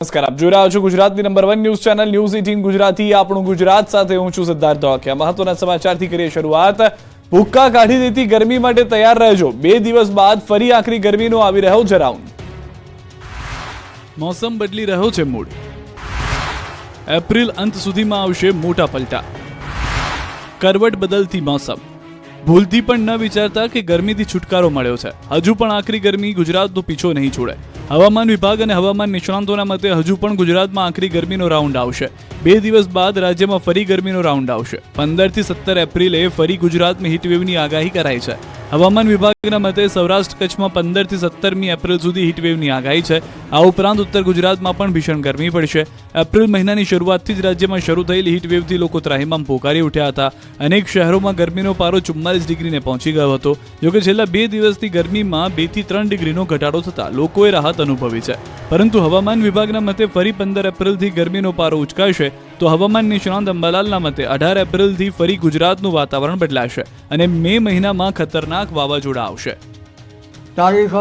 નમસ્કાર, આપ જોઈ રહ્યા છો ગુજરાતની number 1 news channel news 18 Gujarati. આપણું ગુજરાત સાથે હું છું સિદ્ધાર્થ ધોળકિયા। મહત્વના સમાચારથી કરીએ શરૂઆત। ભૂક્કા કાઢી દેતી ગરમી માટે તૈયાર રહેજો। 2 દિવસ બાદ ફરી આખરી ગરમીનો આવી રહ્યો છે રાઉન્ડ। મોસમ બદલી રહ્યો છે મૂડ। એપ્રિલ અંત સુધીમાં આવશે મોટા પલટા। કરવટ બદલતી મોસમ। ભૂલથી પણ ન વિચારતા કે ગરમીથી છુટકારો મળ્યો છે। હજુ પણ આખરી ગરમી ગુજરાતનો પીછો નહીં છોડે। હવામાન વિભાગ અને હવામાન નિષ્ણાંતોના મતે હજુ પણ ગુજરાતમાં આખરી ગરમીનો રાઉન્ડ આવશે। 2 દિવસ બાદ રાજ્યમાં ફરી ગરમીનો રાઉન્ડ આવશે। 15 થી 17 એપ્રિલે ફરી ગુજરાતમાં હીટવેવની આગાહી કરાઈ છે। હવામાન વિભાગના મતે સૌરાષ્ટ્ર કચ્છમાં 15 થી 17મી એપ્રિલ સુધી હીટવેવની આગાહી છે। આ ઉપરાંત ઉત્તર ગુજરાતમાં પણ ભીષણ ગરમી પડશે। એપ્રિલ મહિનાની શરૂઆતથી જ રાજ્યમાં શરૂ થયેલી હીટવેવથી લોકો ત્રાહિમામ પોકારી ઉઠ્યા હતા। અનેક શહેરોમાં ગરમીનો પારો 44 ડિગ્રીને પહોંચી ગયો હતો। જોકે છેલ્લા 2 દિવસથી ગરમીમાં 2 થી 3 ડિગ્રીનો ઘટાડો થતા લોકોએ રાહત અનુભવી છે। પરંતુ હવામાન વિભાગના મતે ફરી 15 એપ્રિલથી ગરમીનો પારો ઉચકાશે તો હવામાન નિષ્ણાંત અંબાલાલના મતે 18 એપ્રિલથી ફરી ગુજરાતનું વાતાવરણ બદલાશે અને મે મહિનામાં ખતરનાક વાવાઝોડા આવશે। તારીખ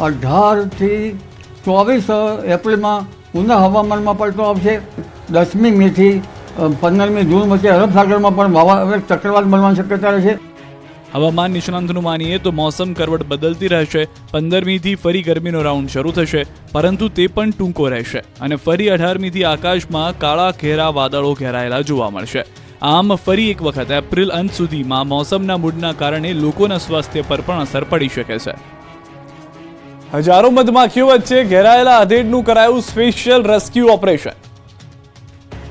18 થી 24 એપ્રિલમાં ઉના હવામાનમાં પલટો આવશે। 10મી મે થી 15મી જૂન વચ્ચે અરબ સાગરમાં પણ ચક્રવાત બનવાની શક્યતા રહેશે। હવામાન નિષ્ણાંતનું માનીએ તો મોસમ કરવટ બદલતી રહેશે। 15મીથી ફરી ગરમીનો રાઉન્ડ શરૂ થશે, પરંતુ તે પણ ટૂંકો રહેશે અને ફરી 18મીથી આકાશમાં કાળા ઘેરા વાદળો ઘેરાયેલા જોવા મળશે। આમ ફરી એક વખત એપ્રિલ અંત સુધીમાં મોસમના મૂડના કારણે લોકોના સ્વાસ્થ્ય પર પણ અસર પડી શકે છે। હજારો મધમાખીઓ વચ્ચે ઘેરાયેલા આધેડનું કરાયું સ્પેશિયલ રેસ્ક્યુ ઓપરેશન।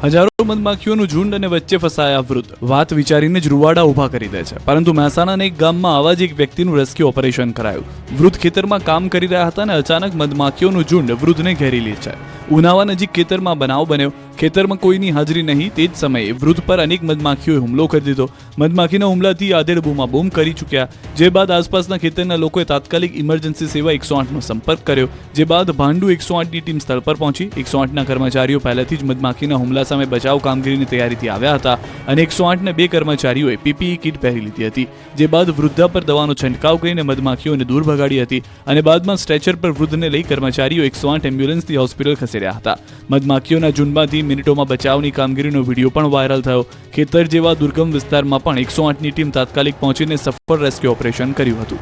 હજારો મધમાખીઓનું ઝુંડ અને વચ્ચે ફસાયા વૃદ્ધ। વાત વિચારીને જ રૂવાડા ઊભા કરી દે છે, પરંતુ મહેસાણાના એક ગામમાં આવા જ એક વ્યક્તિનું રેસ્ક્યુ ઓપરેશન કરાયું। વૃદ્ધ ખેતરમાં કામ કરી રહ્યા હતા અને અચાનક મધમાખીઓનું ઝુંડ વૃદ્ધને ઘેરી લે છે। ઉનાવા નજીક ખેતરમાં બનાવ બન્યો। ખેતરમાં કોઈની હાજરી નહીં તે જ સમયે વૃદ્ધ પર અનેક મધમાખીઓએ હુમલો કરી દીધો। મધમાખીના હુમલાથી આધેડ બૂમાબૂમ કરી ચૂક્યા, જે બાદ આસપાસના ખેતરના લોકોએ તાત્કાલિક ઇમરજન્સી સેવા 108નો સંપર્ક કર્યો, જે બાદ ભાંડુ 108ની ટીમ સ્થળ પર પહોંચી। 108ના કર્મચારીઓ પહેલેથી જ મધમાખીના હુમલા સામે બચાવ કામગીરીની તૈયારીથી આવ્યા હતા અને 108ના 2 કર્મચારીઓએ પીપીઈ કિટ પહેરી લીધી હતી, જે બાદ વૃદ્ધા પર દવાનો છંટકાવ કરીને મધમાખીઓને દૂર ભગાડી હતી અને બાદમાં સ્ટ્રેચર પર વૃદ્ધને લઈ કર્મચારીઓ 108 એમ્બ્યુલન્સથી હોસ્પિટલ ખસેડ્યા હતા। મધમાખીઓના ઝુંડમાંથી મિનિટોમાં બચાવની કામગીરીનો વિડીયો પણ વાયરલ થયો। ખેતર જેવા દુર્ગમ વિસ્તારમાં પણ 108ની ટીમ તાત્કાલિક પહોંચીને સફળ રેસ્ક્યુ ઓપરેશન કર્યું હતું।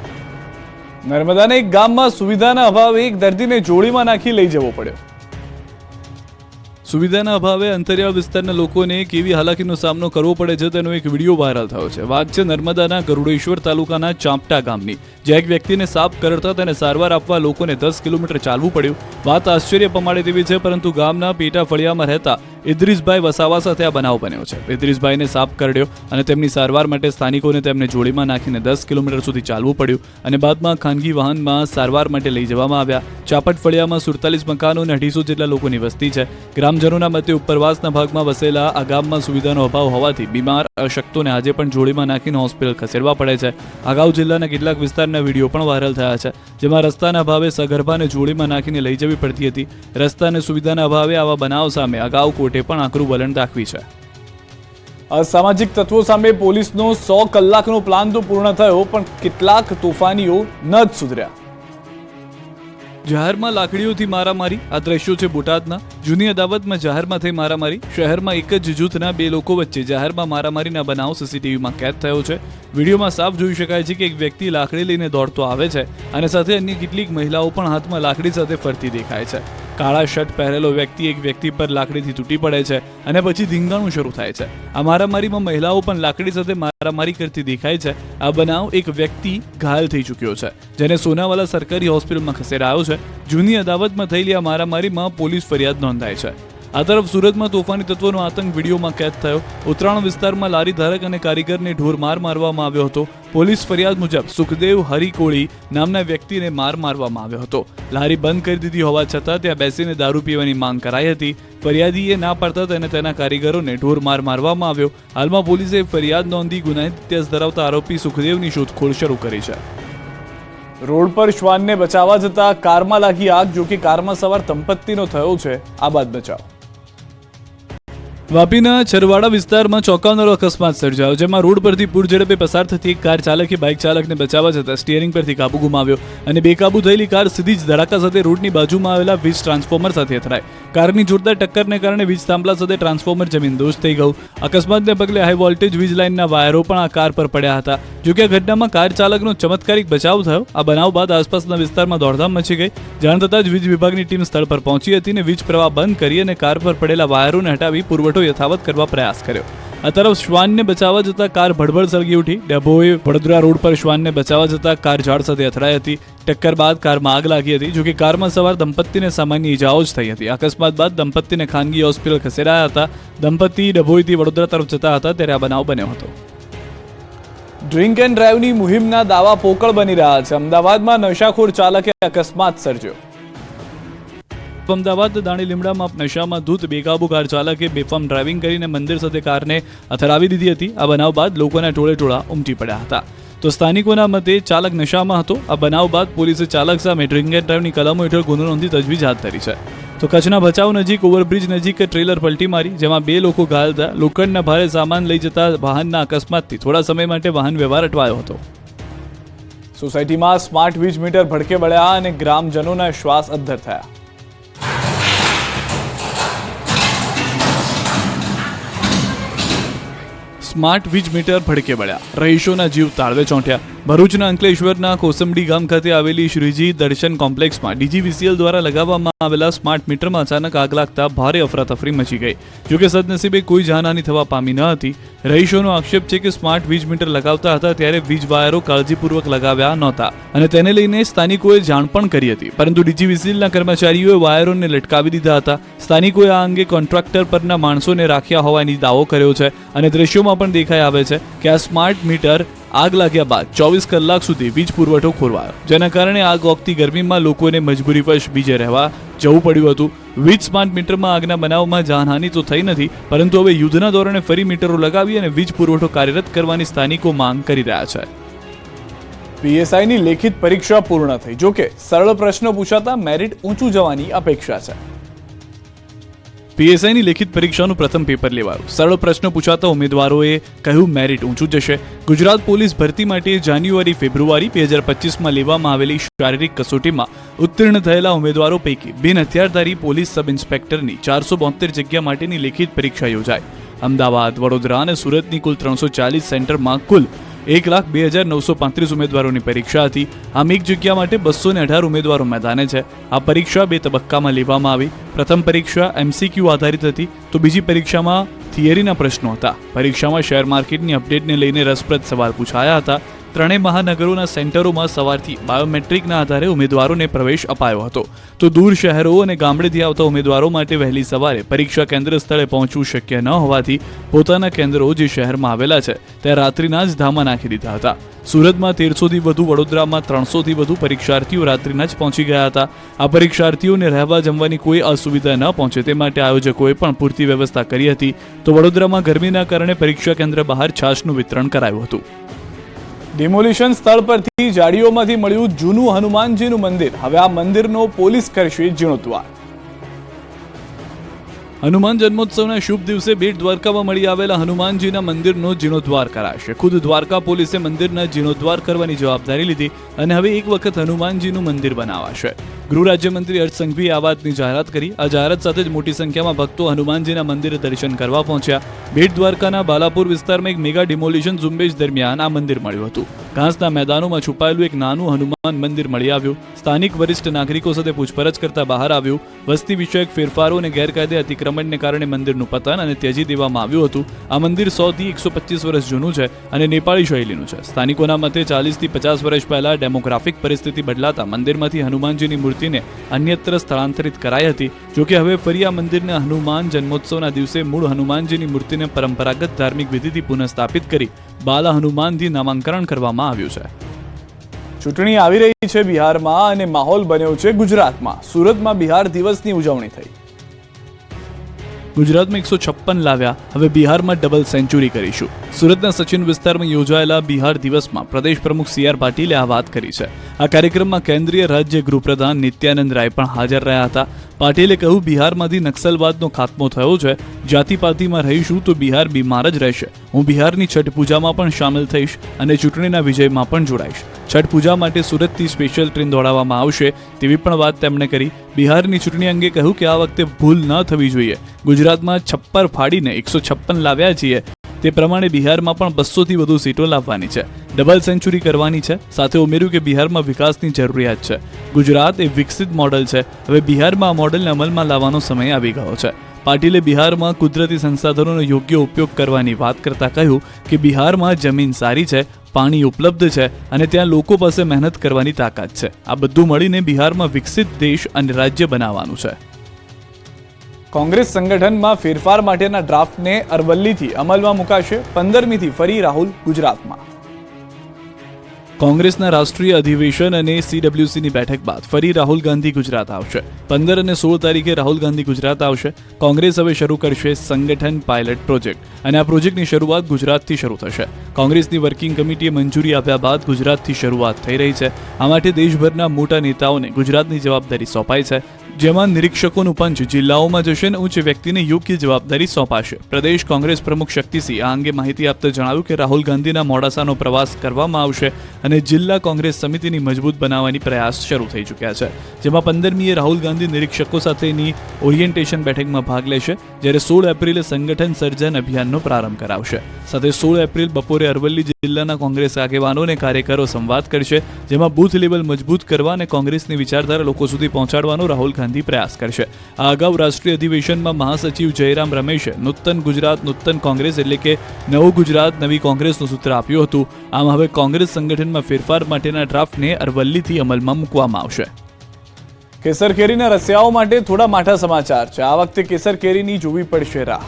નર્મદાના એક ગામમાં સુવિધાના અભાવે એક દર્દીને જોડીમાં નાખી લઈ જવો પડ્યો। સુવિધાના અભાવે અંતરિયાળ વિસ્તારના લોકોને કેવી હાલાકીનો સામનો કરવો પડે છે તેનો એક વિડીયો વાયરલ થયો છે। વાત છે નર્મદાના ગરુડેશ્વર તાલુકાના ચાંપટા ગામની, જ્યાં એક વ્યક્તિને સાપ કરડતા તેને સારવાર આપવા લોકોને 10 કિલોમીટર ચાલવું પડ્યું। વાત આશ્ચર્ય પમાડે તેવી છે, પરંતુ ગામના પેટા ફળિયામાં રહેતા ઇદ્રીસભાઈ વસાવા સાથે આ બનાવ બન્યો છે। ઇદ્રીસભાઈને સાપ કરડ્યો અને તેમની સારવાર માટે સ્થાનિકોને તેમને જોડીમાં નાખીને 10 કિલોમીટર સુધી ચાલવું પડ્યું અને બાદમાં ખાનગી વાહનમાં સારવાર માટે લઈ જવામાં આવ્યા। ચાપટ ફળિયામાં 47 મકાનો અને 250 જેટલા લોકોની વસ્તી છે। ગ્રામજનોના મતે ઉપરવાસના ભાગમાં વસેલા આ ગામમાં સુવિધાનો અભાવ હોવાથી બીમાર અશક્તોને આજે પણ જોડીમાં નાખીને હોસ્પિટલ ખસેડવા પડે છે। અગાઉ જિલ્લાના કેટલાક વિસ્તારના વિડીયો પણ વાયરલ થયા છે, જેમાં રસ્તાના અભાવે સગર્ભાને જોડીમાં નાખીને લઈ જવી પડતી હતી। રસ્તા અને સુવિધાના અભાવે આવા બનાવ સામે અગાઉ કોર્ટે પણ આકરું વલણ દાખવી છે। અસામાજિક તત્વો સામે પોલીસનો 100 કલાકનો પ્લાન તો પૂર્ણ થયો, પણ કેટલાક તોફાનીઓ ન જ સુધર્યા। જાહેરમાં લાકડીઓથી મારામારી। આ દ્રશ્યો છે બોટાદના। જૂની અદાવતમાં જાહેરમાં થઈ મારામારી। શહેરમાં એક જ જૂથના 2 લોકો વચ્ચે જાહેરમાં મારામારીના બનાવ સીસીટીવીમાં કેદ થયો છે। વિડીયોમાં સાફ જોઈ શકાય છે કે એક વ્યક્તિ લાકડી લઈને દોડતો આવે છે અને સાથે અન્ય કેટલીક મહિલાઓ પણ હાથમાં લાકડી સાથે ફરતી દેખાય છે। કાળા શર્ટ પહેરેલો વ્યક્તિ એક વ્યક્તિ પર લાકડીથી તૂટી પડે છે અને પછી ધીંગાણું શરૂ થાય છે। આ મારામારીમાં મહિલાઓ પણ લાકડી સાથે મારામારી કરતી દેખાય છે। આ બનાવ એક વ્યક્તિ ઘાયલ થઈ ચૂક્યો છે, જેને સોનાવાલા સરકારી હોસ્પિટલમાં ખસેડાયો છે। જૂની અદાવતમાં થયેલી આ મારામારીમાં પોલીસ ફરિયાદ નોંધાઈ છે। આ તરફ સુરતમાં તોફાની તત્વોનો આતંક વિડીયોમાં કેદ થયો। ઉત્તરાયણ વિસ્તારમાં લારી ધારક અને કારીગરને ઢોર મારવામાં આવ્યો હતો। પોલીસ ફરિયાદ મુજબ સુખદેવ હરિકોળી નામના વ્યક્તિને મારવામાં આવ્યો હતો। લારી બંધ કરી દીધી હોવા છતાં ત્યાં બેસીને દારૂ પીવાની માંગ કરાઈ હતી। ફરિયાદીએ ના પાડતા તેને તેના કારીગરોને ઢોર મારવામાં આવ્યો। હાલમાં પોલીસે ફરિયાદ નોંધી ગુનાહિત ઇતિહાસ ધરાવતા આરોપી સુખદેવની શોધખોળ શરૂ કરી છે। રોડ પર શ્વાનને બચાવવા જતા કારમાં લાગી આગ। જો કે કારમાં સવાર દંપતીનો થયો છે આબાદ બચાવ। વાપીના છરવાડા વિસ્તારમાં ચોંકાવનારો અકસ્માત સર્જાયો, જેમાં રોડ પરથી પૂર ઝડપે પસાર થતી એક કાર ચાલકે બાઇક ચાલકને બચાવવા જતાં સ્ટીયરિંગ પરથી કાબુ ગુમાવ્યો અને બેકાબુ થયેલી કાર સીધી જ ધડાકા સાથે રોડની બાજુમાં આવેલા વીજ ટ્રાન્સફોર્મર સાથે અથડાઈ. કારની જોરદાર ટક્કરને કારણે વીજ થાંભલા સાથે ટ્રાન્સફોર્મર જમીનદોસ્ત થઈ ગયું. અકસ્માતને પગલે હાઈ વોલ્ટેજ વીજ લાઇનના વાયરો પણ આ કાર પર પડ્યા હતા. જોકે આ ઘટનામાં કાર ચાલકનો ચમત્કારિક બચાવ થયો. આ બનાવ બાદ આસપાસના વિસ્તારમાં દોડધામ મચી ગઈ. જાણ થતાં જ વીજ વિભાગની ટીમ સ્થળ પર પહોંચી હતી અને વીજ પ્રવાહ બંધ કરી અને કાર પર પડેલા વાયરોને હટાવી પુરવઠો યથાવત કરવા પ્રયાસ કર્યો. આ તરફ શ્વાનને બચાવવા જતા કાર ભડભડ સળગી ઉઠી. ડભોઈ વડોદરા રોડ પર શ્વાનને બચાવવા જતા કાર ઝાડ સાથે અથડાઈ હતી. ટક્કર બાદ કારમાં આગ લાગી હતી. જોકે કારમાં સવાર દંપતીને સામાન્ય ઈજાઓ જ થઈ હતી. અકસ્માત બાદ દંપતીને ખાનગી હોસ્પિટલ ખસેડાયા હતા. દંપતી ડભોઈથી વડોદરા તરફ જતા હતા ત્યારે આ બનાવ બન્યો હતો. ડ્રિંક એન્ડ ડ્રાઈવની મુહિમના દાવા પોકળ બની રહ્યા છે. અમદાવાદમાં નશાખોર ચાલકે અકસ્માત સર્જ્યો. અમદાવાદ દાણી લીમડામાં નશામાં ધૂત બેકાબુ કાર ચાલકે બેફામ ડ્રાઇવિંગ કરીને મંદિર સાથે કારને અથડાવી દીધી હતી. આ બનાવ બાદ લોકોના ટોળે ઉમટી પડ્યા હતા. તો સ્થાનિકોના મતે ચાલક નશામાં હતો. આ બનાવ બાદ પોલીસે ચાલક સામે ડ્રિંક એન્ડ ડ્રાઈવની કલમો હેઠળ ગુનો નોંધી તજવીજ હાથ ધરી છે. તો કચ્છના ભચાઉ નજીક ઓવરબ્રિજ નજીક ટ્રેલર પલટી મારી, જેમાં 2 લોકો ઘાયલ થયા. લોખંડના ભારે સામાન લઈ જતા વાહનના અકસ્માતથી થોડા સમય માટે વાહન વ્યવહાર અટવાયો હતો. સોસાયટીમાં સ્માર્ટ વીજ મીટર ભડકે વળ્યા અને ગ્રામજનોના શ્વાસ અદ્ધર થયા. સ્માર્ટ વીજ મીટર ભડકે વળ્યા, રહીશોના જીવ તાળવે ચોંટ્યા. ભરૂચના અંકલેશ્વરના કોસંબડી ગામ ખાતે આવેલી શ્રીજી દર્શન કોમ્પ્લેક્સમાં ડીજીવીસીએલ દ્વારા લગાવવામાં આવેલા સ્માર્ટ મીટરમાં અચાનક આગ લાગતા ભારે અફરાતફરી મચી ગઈ. જોકે સદનસીબે કોઈ જાનહાની થવા પામી ન હતી. રહીશોનો આક્ષેપ છે કે સ્માર્ટ વીજ મીટર લગાવતા હતા ત્યારે વીજ વાયરો કાળજીપૂર્વક લગાવ્યા નહોતા અને તેને લઈને સ્થાનિકોએ જાણ પણ કરી હતી, પરંતુ ડીજીવીસીએલના કર્મચારીઓએ વાયરોને લટકાવી દીધા હતા. સ્થાનિકોએ આ અંગે કોન્ટ્રાક્ટર પરના માણસોને રાખ્યા હોવાની દાવો કર્યો છે અને દ્રશ્યોમાં પણ દેખાઈ આવે છે કે આ સ્માર્ટ મીટર આગ લાગ્યા બાદ 24 કલાક સુધી વીજ પુરવઠો ખોરવાયો, જેના કારણે આગ ઓગતી ગરમીમાં લોકોને મજબૂરીવશ બીજે રહેવા જવું પડ્યું હતું. વીજ સ્માર્ટ મીટરમાં આગના બનાવમાં જાનહાની તો થઈ નથી, પરંતુ હવે યુદ્ધના ધોરણે ફરી મીટરો લગાવી અને વીજ પુરવઠો કાર્યરત કરવાની સ્થાનિકો માંગ કરી રહ્યા છે. પીએસઆઈની લેખિત પરીક્ષા પૂર્ણ થઈ. જોકે સરળ પ્રશ્નો પૂછાતા મેરિટ ઊંચું જવાની અપેક્ષા છે. પીએસઆઈની લેખિત પરીક્ષાનું પ્રથમ પેપર લેવાયું. સરળ પ્રશ્નો પૂછાતા ઉમેદવારોએ કહ્યું મેરિટ ઊંચું જશે. ગુજરાત પોલીસ ભરતી માટે જાન્યુઆરી-ફેબ્રુઆરી 2025માં લેવામાં આવેલી શારીરિક કસોટીમાં ઉત્તીર્ણ થયેલા ઉમેદવારો પૈકી બિન હથિયારધારી પોલીસ સબ ઇન્સ્પેક્ટરની 472 જગ્યા માટેની લેખિત પરીક્ષા યોજાઈ. અમદાવાદ, વડોદરા અને સુરતની કુલ 340 સેન્ટરમાં કુલ 1,02,935 ઉમેદવારોની પરીક્ષા હતી. આમ એક જગ્યા માટે 218 ઉમેદવારો મેદાને છે. આ પરીક્ષા 2 તબક્કામાં લેવામાં આવી. પ્રથમ પરીક્ષા એમસીક્યુ આધારિત હતી, તો બીજી પરીક્ષામાં થિયરીના પ્રશ્નો હતા. પરીક્ષામાં શેર માર્કેટની અપડેટને લઈને રસપ્રદ સવાલ પૂછાયા હતા. ત્રણેય મહાનગરોના સેન્ટરોમાં સવારથી બાયોમેટ્રિકના આધારે ઉમેદવારોને પ્રવેશ અપાયો હતો. તો દૂર શહેરો અને ગામડેથી આવતા ઉમેદવારો માટે વહેલી સવારે પરીક્ષા કેન્દ્ર સ્થળે પહોંચવું શક્ય ન હોવાથી પોતાના કેન્દ્રો જે શહેરમાં આવેલા છે ત્યાં રાત્રિના જ ધામા નાખી દીધા હતા. સુરતમાં 1300થી વધુ, વડોદરામાં 300થી વધુ પરીક્ષાર્થીઓ રાત્રિના જ પહોંચી ગયા હતા. આ પરીક્ષાર્થીઓને રહેવા જમવાની કોઈ અસુવિધા ન પહોંચે તે માટે આયોજકોએ પણ પૂરતી વ્યવસ્થા કરી હતી. તો વડોદરામાં ગરમીના કારણે પરીક્ષા કેન્દ્ર બહાર છાશનું વિતરણ કરાયું હતું. ડિમોલિશન સ્થળ પરથી જાડીઓમાંથી મળ્યું જૂનું હનુમાનજીનું મંદિર. હવે આ મંદિરનો પોલીસ કરશે જીર્ણોદ્ધાર. હનુમાન જન્મોત્સવના શુભ દિવસે બેટ દ્વારકામાં મળી આવેલા હનુમાનજીના મંદિરનો જીર્ણોદ્ધાર કરાશે. ખુદ દ્વારકા પોલીસે મંદિરના જીર્ણોદ્ધાર કરવાની જવાબદારી લીધી અને હવે એક વખત હનુમાનજીનું મંદિર બનાવાશે. ગૃહ રાજ્યમંત્રી હર્ષ સંઘવીએ આ વાતની જાહેરાત કરી. આ જાહેરાત સાથે જ મોટી સંખ્યામાં ભક્તો હનુમાનજીના મંદિરે દર્શન કરવા પહોંચ્યા. બેટ દ્વારકાના બાલાપુર વિસ્તારમાં એક મેગા ડિમોલિશન ઝુંબેશ દરમિયાન આ મંદિર મળ્યું હતું. ઘાસના મેદાનોમાં છુપાયેલું એક નાનું હનુમાન મંદિર મળી આવ્યું. સ્થાનિક વરિષ્ઠ નાગરિકો સાથે પૂછપરછ કરતા બહાર આવ્યું વસ્તી વિષયક ફેરફારો અને ગેરકાયદે અતિક્રમણને કારણે મંદિરનું પતન અને ત્યજી દેવામાં આવ્યું હતું. આ મંદિર 100થી 125 વર્ષ જૂનું છે અને નેપાળી શૈલીનું છે. સ્થાનિકોના મતે 40થી 50 વર્ષ પહેલા ડેમોગ્રાફિક પરિસ્થિતિ બદલાતા મંદિરમાંથી હનુમાનજીની મૂર્તિને અન્યત્ર સ્થળાંતરિત કરાઈ હતી. જોકે હવે ફરી આ મંદિરને હનુમાન જન્મોત્સવના દિવસે મૂળ હનુમાનજીની મૂર્તિને પરંપરાગત ધાર્મિક વિધિથી પુનઃસ્થાપિત કરી બાલા હનુમાનથી નામાંકરણ કરવામાં આવ્યું છે. ચૂંટણી આવી રહી છે બિહારમાં અને માહોલ બન્યો છે ગુજરાતમાં. સુરતમાં બિહાર દિવસની ઉજવણી થઈ. ગુજરાતમાં 156 લાવ્યા, હવે બિહારમાં ડબલ સેન્ચુરી કરીશું. સુરતના સચિન વિસ્તારમાં યોજાયેલા બિહાર દિવસમાં પ્રદેશ પ્રમુખ CR પાટીલે આ વાત કરી છે. આ કાર્યક્રમમાં કેન્દ્રીય રાજ્ય ગૃહપ્રધાન નિત્યાનંદ રાય પણ હાજર રહ્યા હતા. પાટીલે કહ્યું બિહારમાંથી નક્સલવાદનો ખાત્મો થયો છે. જાતિપાતિમાં રહીશું તો બિહાર બીમાર જ રહેશે. હું બિહારની છઠ પૂજામાં પણ સામેલ થઈશ અને ચૂંટણીના વિજયમાં પણ જોડાઈશ. છઠ પૂજા માટે સુરતથી સ્પેશિયલ ટ્રેન દોડાવવામાં આવશે તેવી પણ વાત તેમણે કરી. બિહારની ચૂંટણી અંગે કહ્યું કે આ વખતે ભૂલ ન થવી જોઈએ. ગુજરાતમાં છપ્પર ફાડીને 156 લાવ્યા છીએ, તે પ્રમાણે બિહારમાં પણ 200થી વધુ સીટો લાવવાની છે. ડબલ સેન્ચુરી કરવાની છે. સાથે ઉમેર્યું કે બિહારમાં વિકાસની જરૂરિયાત છે. ગુજરાત એ વિકસિત મોડલ છે. હવે બિહારમાં આ મોડલને અમલમાં લાવવાનો સમય આવી ગયો છે. પાટીલે બિહારમાં કુદરતી સંસાધનોનો યોગ્ય ઉપયોગ કરવાની વાત કરતા કહ્યું કે બિહારમાં જમીન સારી છે, પાણી ઉપલબ્ધ છે અને ત્યાં લોકો પાસે મહેનત કરવાની તાકાત છે. આ બધું મળીને બિહારમાં વિકસિત દેશ અને રાજ્ય બનાવવાનું છે. કોંગ્રેસ સંગઠનમાં ફેરફાર માટેના ડ્રાફ્ટને અરવલ્લીથી અમલમાં મુકાશે. 15મીથી ફરી રાહુલ ગુજરાતમાં. કોંગ્રેસના રાષ્ટ્રીય અધિવેશન અને CWCની બેઠક બાદ ફરી રાહુલ ગાંધી ગુજરાત આવશે. 15 અને 16 તારીખે રાહુલ ગાંધી ગુજરાત આવશે. કોંગ્રેસ હવે શરૂ કરશે સંગઠન પાયલટ પ્રોજેક્ટ અને આ પ્રોજેક્ટની શરૂઆત ગુજરાતથી શરૂ થશે. કોંગ્રેસની વર્કિંગ કમિટીએ મંજૂરી આપ્યા બાદ ગુજરાતથી શરૂઆત થઈ રહી છે. આ માટે દેશભરના મોટા નેતાઓને ગુજરાતની જવાબદારી સોંપાઈ છે, જેમાં નિરીક્ષકોનું પંચ જિલ્લાઓમાં જશે અને ઉચ્ચ વ્યક્તિને યોગ્ય જવાબદારી સોંપાશે. પ્રદેશ કોંગ્રેસ પ્રમુખ શક્તિસિંહ આ અંગે માહિતી આપતા જણાવ્યું કે રાહુલ ગાંધીના મોડાસાનો પ્રવાસ કરવામાં આવશે અને જિલ્લા કોંગ્રેસ સમિતિની મજબૂત બનાવવાની પ્રયાસ શરૂ થઈ ચૂક્યા છે, જેમાં 15મીએ રાહુલ ગાંધી નિરીક્ષકો સાથેની ઓરિએન્ટેશન બેઠકમાં ભાગ લેશે, જ્યારે 16 એપ્રિલે સંગઠન સર્જન અભિયાનનો પ્રારંભ કરાવશે. સાથે 16 એપ્રિલ બપોરે અરવલ્લી જિલ્લાના કોંગ્રેસ આગેવાનો અને કાર્યકરો સંવાદ કરશે, જેમાં બૂથ લેવલ મજબૂત કરવા અને કોંગ્રેસની વિચારધારા લોકો સુધી પહોંચાડવાનો રાહુલ ગાંધી પ્રયાસ કરશે. આ અગાઉ રાષ્ટ્રીય અધિવેશનમાં મહાસચિવ જયરામ રમેશે નૂતન ગુજરાત નૂતન કોંગ્રેસ એટલે કે નવું ગુજરાત નવી કોંગ્રેસનું સૂત્ર આપ્યું હતું. આમ હવે કોંગ્રેસ સંગઠનમાં ફેરફાર માટેના ડ્રાફ્ટને અરવલ્લીથી અમલમાં મૂકવામાં આવશે. કેસર કેરીના રસિયાઓ માટે થોડા માઠા સમાચાર છે. આ વખતે કેસર કેરીની જોવી પડશે રાહ.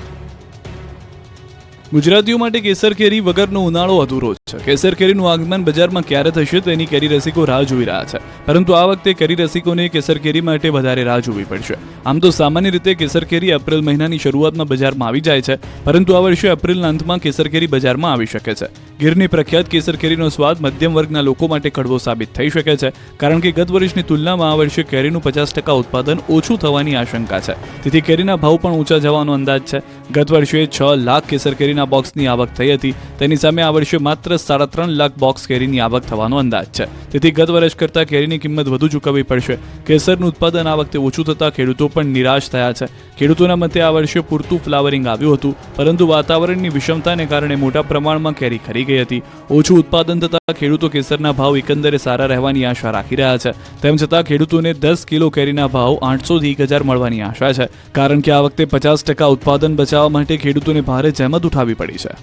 ગુજરાતીઓ માટે કેસર કેરી વગરનો ઉનાળો અધૂરો છે. કેસર કેરીનું આગમન બજારમાં ક્યારે થશે તેની કેરી રસિકો રાહ જોઈ રહ્યા છે, પરંતુ આ વખતે કેરી રસિકોને કેસર કેરી માટે વધારે રાહ જોવી પડશે. આમ તો સામાન્ય રીતે કેસર કેરી એપ્રિલ મહિનાની શરૂઆતમાં બજારમાં આવી જાય છે, પરંતુ આ વર્ષે એપ્રિલના અંતમાં કેસર કેરી બજારમાં આવી શકે છે. ગીરની પ્રખ્યાત કેસર કેરીનો સ્વાદ મધ્યમ વર્ગના લોકો માટે કડવો સાબિત થઈ શકે છે, કારણ કે ગત વર્ષની તુલનામાં આ વર્ષે કેરીનું 50% ઉત્પાદન ઓછું થવાની આશંકા છે. તેથી કેરીના ભાવ પણ ઊંચા જવાનો અંદાજ છે. ગત વર્ષે 6 લાખ કેસર કેરીના બોક્સની આવક થઈ હતી, તેની સામે આ વર્ષે માત્ર 3.5 લાખ બોક્સ કેરીની આવક થવાનો અંદાજ છે. તેથી ગત વર્ષ કરતાં કેરીની કિંમત વધુ ચૂકવવી પડશે. કેસરનું ઉત્પાદન આ વખતે ઓછું થતાં ખેડૂતો પણ નિરાશ થયા છે. ખેડૂતોના મતે આ વર્ષે પૂરતું ફ્લાવરિંગ આવ્યું હતું, પરંતુ વાતાવરણની વિષમતાને કારણે મોટા પ્રમાણમાં કેરી ખરી ગઈ હતી. ઓછું ઉત્પાદન થતાં ખેડૂતો કેસરના ભાવ એકંદરે સારા રહેવાની આશા રાખી રહ્યા છે. તેમ છતાં ખેડૂતોને 10 કિલો કેરીના ભાવ 800થી 1000 મળવાની આશા છે, કારણ કે આ વખતે 50% ઉત્પાદન બચાવવા માટે ખેડૂતોને ભારે જહેમત ઉઠાવવી પડી છે.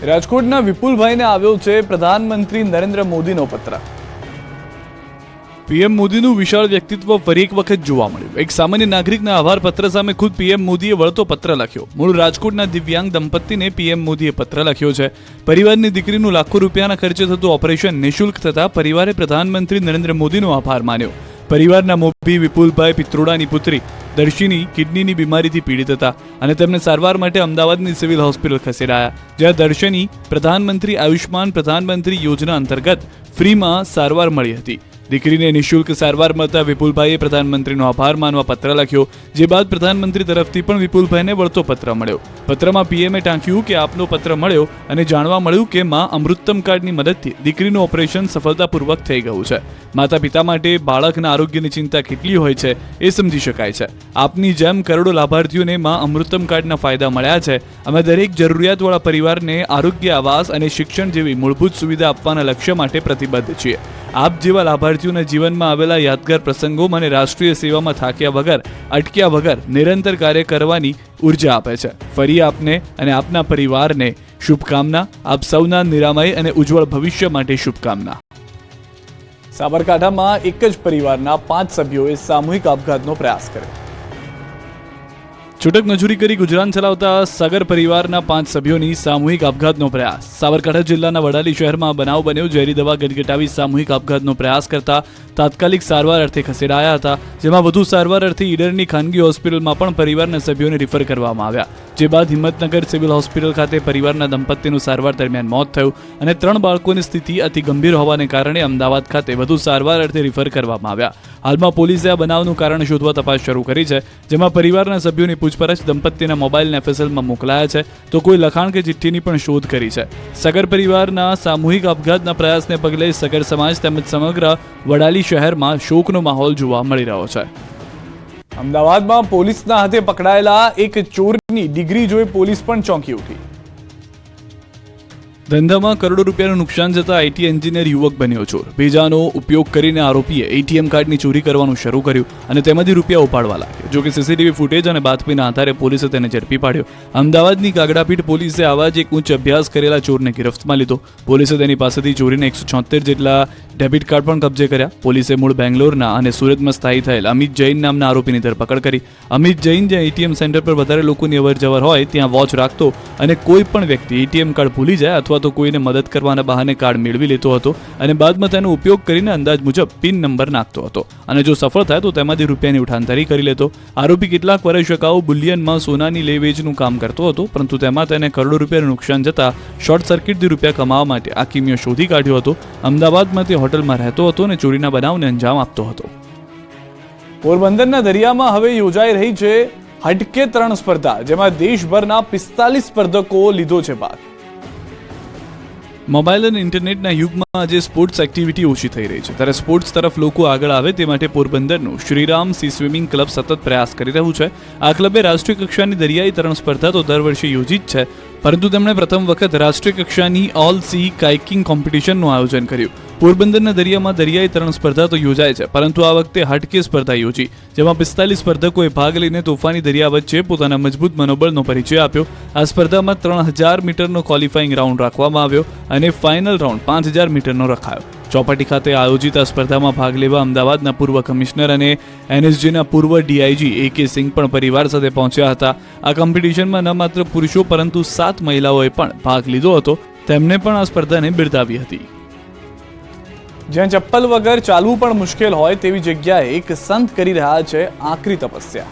રાજકોટના વિપુલભાઈને આવ્યો છે પ્રધાનમંત્રી નરેન્દ્ર મોદીનો પત્ર. પીએમ મોદીનું વિશાળ વ્યક્તિત્વ ફરી એક વખત જોવા મળ્યું. એક સામાન્ય નાગરિકના આભાર પત્ર સામે ખુદ પીએમ મોદીએ વળતો પત્ર લખ્યો. મૂળ રાજકોટના દિવ્યાંગ દંપતીને પીએમ મોદીએ પત્ર લખ્યો છે. પરિવારની દીકરીનું લાખો રૂપિયાના ખર્ચે થતું ઓપરેશન નિઃશુલ્ક થતા પરિવારે પ્રધાનમંત્રી નરેન્દ્ર મોદીનો આભાર માન્યો. પરિવારના મોભી વિપુલભાઈ પિત્રોડાની પુત્રી દર્શિની કિડનીની બીમારીથી પીડિત હતા અને તેમને સારવાર માટે અમદાવાદની સિવિલ હોસ્પિટલ ખસેડાયા, જ્યાં દર્શની પ્રધાનમંત્રી આયુષ્માન પ્રધાનમંત્રી યોજના અંતર્ગત ફ્રીમાં સારવાર મળી હતી. દીકરીને નિઃશુલ્ક સારવાર મળતા વિપુલભાઈએ પ્રધાનમંત્રીનો આભાર માનવા પત્ર લખ્યો, જે બાદ પ્રધાનમંત્રી તરફથી પણ વિપુલભાઈને વળતો પત્ર મળ્યો. પત્રમાં પીએમએ ટાંક્યું કે આપનો પત્ર મળ્યો અને જાણવા મળ્યું કે માં અમૃતમ કાર્ડની મદદથી દીકરીનું ઓપરેશન સફળતાપૂર્વક થઈ ગયું છે. માતા પિતા માટે બાળકના આરોગ્યની ચિંતા કેટલી હોય છે એ સમજી શકાય છે. આપની જેમ કરોડો લાભાર્થીઓને માં અમૃતમ કાર્ડના ફાયદા મળ્યા છે. અમે દરેક જરૂરિયાતવાળા પરિવારને આરોગ્ય, આવાસ અને શિક્ષણ જેવી મૂળભૂત સુવિધા આપવાના લક્ષ્ય માટે પ્રતિબદ્ધ છીએ. આપ જેવા લાભાર્થીઓના જીવનમાં આવેલા યાદગાર પ્રસંગો મને રાષ્ટ્રીય સેવામાં થાક્યા વગર, અટક્યા વગર નિરંતર કાર્ય કરવાની ઉર્જા આપે છે. ફરી આપને અને આપના પરિવારને શુભકામના. આપ સૌના નિરામય અને ઉજ્જવળ ભવિષ્ય માટે શુભકામના. સાબરકાંઠામાં એક જ પરિવારના 5 સભ્યોએ સામૂહિક આપઘાતનો પ્રયાસ કર્યો. છૂટક મજૂરી કરી ગુજરાન ચલાવતા સાગર પરિવારના 5 સભ્યોની સામૂહિક આપઘાતનો પ્રયાસ. સાબરકાંઠા જિલ્લાના વડાલી શહેરમાં બનાવ બન્યો. ઝેરી દવા ગટગટાવી સામૂહિક આપઘાતનો પ્રયાસ કરતા તાત્કાલિક સારવાર અર્થે ખસેડાયા હતા, જેમાં વધુ સારવાર અર્થે ઈડરની ખાનગી હોસ્પિટલમાં પણ પરિવારના સભ્યોને રિફર કરવામાં આવ્યા, જે બાદ હિંમતનગર સિવિલ હોસ્પિટલ ખાતે પરિવારના દંપતીનું સારવાર દરમિયાન મોત થયું અને 3 બાળકોની સ્થિતિ અતિ ગંભીર હોવાને કારણે અમદાવાદ ખાતે વધુ સારવાર અર્થે રિફર કરવામાં આવ્યા. હાલમાં પોલીસે આ બનાવનું કારણ શોધવા તપાસ શરૂ કરી છે, જેમાં પરિવારના સભ્યોની પૂછપરછ, દંપતીના મોબાઈલ એફએસએલમાં મોકલાયા છે, તો કોઈ લખાણ કે ચિઠ્ઠીની પણ શોધ કરી છે. સગર પરિવારના સામૂહિક આપઘાતના પ્રયાસને પગલે સગર સમાજ તેમજ સમગ્ર વડાલી શહેરમાં શોકનો માહોલ જોવા મળી રહ્યો છે. અમદાવાદમાં પોલીસના હાથે પકડાયેલા એક ચોરની ડિગ્રી જોઈ પોલીસ પણ ચોંકી ઉઠી. ધંધામાં કરોડો રૂપિયાનું નુકસાન જતા આઈટી એન્જિનિયર યુવક બન્યો ચોર. બીજાનો ઉપયોગ કરીને આરોપીએ એટીએમ કાર્ડની ચોરી કરવાનું શરૂ કર્યું અને તેમાંથી રૂપિયા ઉપાડવા લાગ્યો. જો કે સીસીટીવી ફૂટેજ અને બાતમીના આધારે પોલીસે તેને ઝડપી પાડ્યો. અમદાવાદની કાગડાપીઠ પોલીસે આવા જ એક ઉચ્ચ અભ્યાસ કરેલા ચોરને ગિરફ્તમાં લીધો. પોલીસે તેની પાસેથી ચોરીના 176 જેટલા ડેબિટ કાર્ડ પણ કબજે કર્યા. પોલીસે મૂળ બેંગ્લોરના અને સુરતમાં સ્થાયી થયેલ અમિત જૈન નામના આરોપીની ધરપકડ કરી. અમિત જૈન જ્યાં એટીએમ સેન્ટર પર વધારે લોકોની અવરજવર હોય ત્યાં વોચ રાખતો અને કોઈ પણ વ્યક્તિ એટીએમ કાર્ડ ભૂલી જાય અથવા તો કોઈને મદદ કરવાના બહાને કાર્ડ મેળવી લેતો હતો અને બાદમાં તેનો ઉપયોગ કરીને અંદાજ મુજબ પિન નંબર નાખતો હતો અને જો સફળ થાય તો તેમાંથી રૂપિયાની ઉઠાંતરી કરી લેતો. આરોપી કેટલાક વર્ષ અગાઉ બુલિયનમાં સોનાની લે વેચનું કામ કરતો હતો, પરંતુ તેમાં તેને કરોડો રૂપિયાનું નુકસાન જતા શોર્ટ સર્કિટથી રૂપિયા કમાવા માટે આ કિમિયો શોધી કાઢ્યો હતો. અમદાવાદમાં તે હોટલમાં રહેતો હતો અને ચોરીના બનાવને અંજામ આપતો હતો. પોરબંદરના દરિયામાં હવે યોજાઈ રહી છે હટકે તરણ સ્પર્ધા, જેમાં દેશભરના 45 સ્પર્ધકો લીધો છે ભાગ. મોબાઈલ અને ઇન્ટરનેટના યુગમાં આજે સ્પોર્ટ્સ એક્ટિવિટી ઓછી થઈ રહી છે, ત્યારે સ્પોર્ટ્સ તરફ લોકો આગળ આવે તે માટે પોરબંદરનું શ્રીરામ સી સ્વિમિંગ ક્લબ સતત પ્રયાસ કરી રહ્યું છે. આ ક્લબે રાષ્ટ્રીય કક્ષાની દરિયાઈ તરણ સ્પર્ધા તો દર વર્ષે યોજી જ છે, પરંતુ તેમણે પ્રથમ વખત રાષ્ટ્રીય કક્ષાની ઓલ સી કાઇકિંગ કોમ્પિટિશનનું આયોજન કર્યું. પોરબંદરના દરિયામાં દરિયાઈ તરણ સ્પર્ધા તો યોજાય છે, પરંતુ આ વખતે હટકે સ્પર્ધા યોજી, જેમાં 45 સ્પર્ધકોએ ભાગ લઈને તોફાની દરિયા વચ્ચે પોતાના મજબૂત મનોબળનો પરિચય આપ્યો. આ સ્પર્ધામાં 3000 મીટરનો ક્વોલિફાઇંગ રાઉન્ડ રાખવામાં આવ્યો અને ફાઇનલ રાઉન્ડ 5000 મીટરનો રખાયો. ચોપાટી ખાતે આયોજિત આ સ્પર્ધામાં ભાગ લેવા અમદાવાદના પૂર્વ કમિશનર અને એનએસજીના પૂર્વ ડીઆઈજી AK સિંઘ પણ પરિવાર સાથે પહોંચ્યા હતા. આ કોમ્પિટિશનમાં ન માત્ર પુરુષો પરંતુ 7 મહિલાઓએ પણ ભાગ લીધો હતો. તેમને પણ આ સ્પર્ધાને બિરદાવી હતી. જ્યાં ચપ્પલ વગર ચાલવું પણ મુશ્કેલ હોય તેવી જગ્યાએ એક સંત કરી રહ્યા છે આકરી તપસ્યા.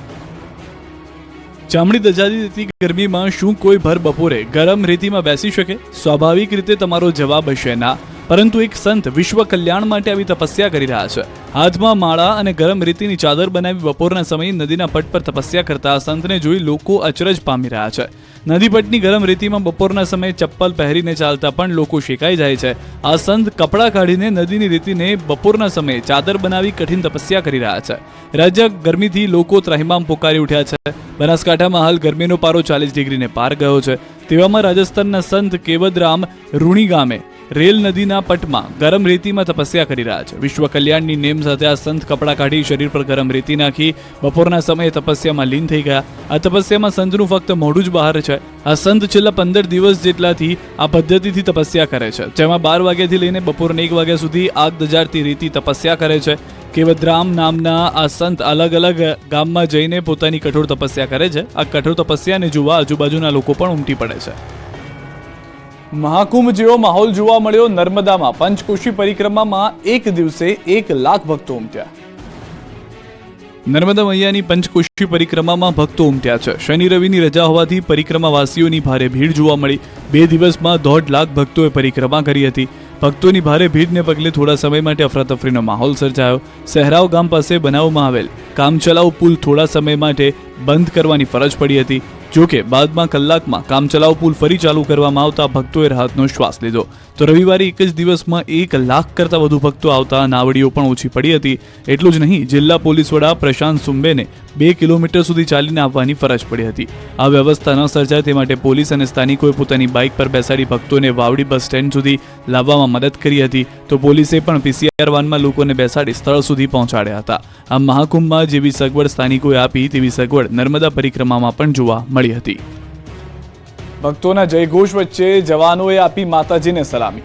ચામડી દજાતી દેતી ગરમીમાં શું કોઈ ભર બપોરે ગરમ રેતીમાં બેસી શકે? સ્વાભાવિક રીતે તમારો જવાબ હશે ના, પરંતુ એક સંત વિશ્વ કલ્યાણ માટે આવી તપસ્યા કરી રહ્યા છે. હાથમાં માળા અને ગરમ રેતીની ચાદર બનાવી બપોરના સમયે નદીના પટ પર તપસ્યા કરતા આ સંતને જોઈ લોકો અચરજ પામી રહ્યા છે. નદી પટની ગરમ રેતીમાં બપોરના સમયે ચપ્પલ પહેરીને ચાલતા પણ લોકો શેકાઈ જાય છે. આ સંત કપડાં કાઢીને નદીની રેતીને બપોરના સમયે ચાદર બનાવી કઠિન તપસ્યા કરી રહ્યા છે. રાજ્ય ગરમીથી લોકો ત્રાહિમામ પોકારી ઉઠ્યા છે. બનાસકાંઠામાં હાલ ગરમીનો પારો 40 ડિગ્રીને પાર ગયો છે. તેવામાં રાજસ્થાનના સંત કેવદરામ રૂણી ગામે રેલ નદીના પટમાં ગરમ રેતીમાં તપસ્યા કરી રહ્યા છે. વિશ્વ કલ્યાણની નેમ સાથે આ સંત કપડાં કાઢી શરીર પર ગરમ રેતી નાખી બપોરના સમયે તપસ્યામાં લીન થઈ ગયા. આ તપસ્યામાં સંતનું ફક્ત મોઢું જ બહાર છે. આ સંત છેલ્લા 15 દિવસ જેટલાથી આ પદ્ધતિથી તપસ્યા કરે છે, જેમાં 12 વાગ્યાથી લઈને બપોરના 1 વાગ્યા સુધી આગ દજાડતી રેતી તપસ્યા કરે છે. કેવદરામ નામના આ સંત અલગ અલગ ગામમાં જઈને પોતાની કઠોર તપસ્યા કરે છે. આ કઠોર તપસ્યાને જોવા આજુબાજુના લોકો પણ ઉમટી પડે છે. મહાકુંભ જેવો માહોલ જોવા મળ્યો નર્મદામાં. પંચકોશી પરિક્રમામાં એક દિવસે 1 લાખ ભક્તો ઉમટ્યા. નર્મદા મૈયાની પંચકોશી પરિક્રમામાં ભક્તો ઉમટ્યા છે. શનિ રવિની રજા હોવાથી પરિક્રમાવાસીઓની ભારે ભીડ જોવા મળી. 2 દિવસમાં 1.5 લાખ ભક્તોએ પરિક્રમા કરી હતી. ભક્તોની ભારે ભીડને પગલે થોડા સમય માટે અફરાતફરીનો માહોલ સર્જાયો. સહેરાવ ગામ પાસે બનાવવામાં આવેલ કામચલાઉ પુલ થોડા સમય માટે બંધ કરવાની ફરજ પડી હતી. જોકે બાદમાં કલાકમાં કામચલાઉ પુલ ફરી ચાલુ કરવામાં આવતા ભક્તોએ રાહતનો શ્વાસ લીધો. તો રવિવારે એક જ દિવસમાં 1 લાખ કરતાં વધુ ભક્તો આવતા નાવડીઓ પણ ઓછી પડી હતી. એટલું જ નહીં, જિલ્લા પોલીસ વડા પ્રશાંત સુંબેને 2 કિલોમીટર સુધી ચાલીને આવવાની ફરજ પડી હતી. આ વ્યવસ્થા ન સર્જાય તે માટે પોલીસ અને સ્થાનિકોએ પોતાની બાઇક પર બેસાડી ભક્તોને વાવડી બસ સ્ટેન્ડ સુધી લાવવામાં મદદ કરી હતી. તો પોલીસે પણ PCR વાનમાં લોકોને બેસાડી સ્થળ સુધી પહોંચાડ્યા હતા. આ મહાકુંભમાં જેવી સગવડ સ્થાનિકોએ આપી તેવી સગવડ નર્મદા પરિક્રમામાં પણ જોવા મળી હતી. ભક્તોના જયઘોષ વચ્ચે જવાનોએ આપી માતાજીને સલામી.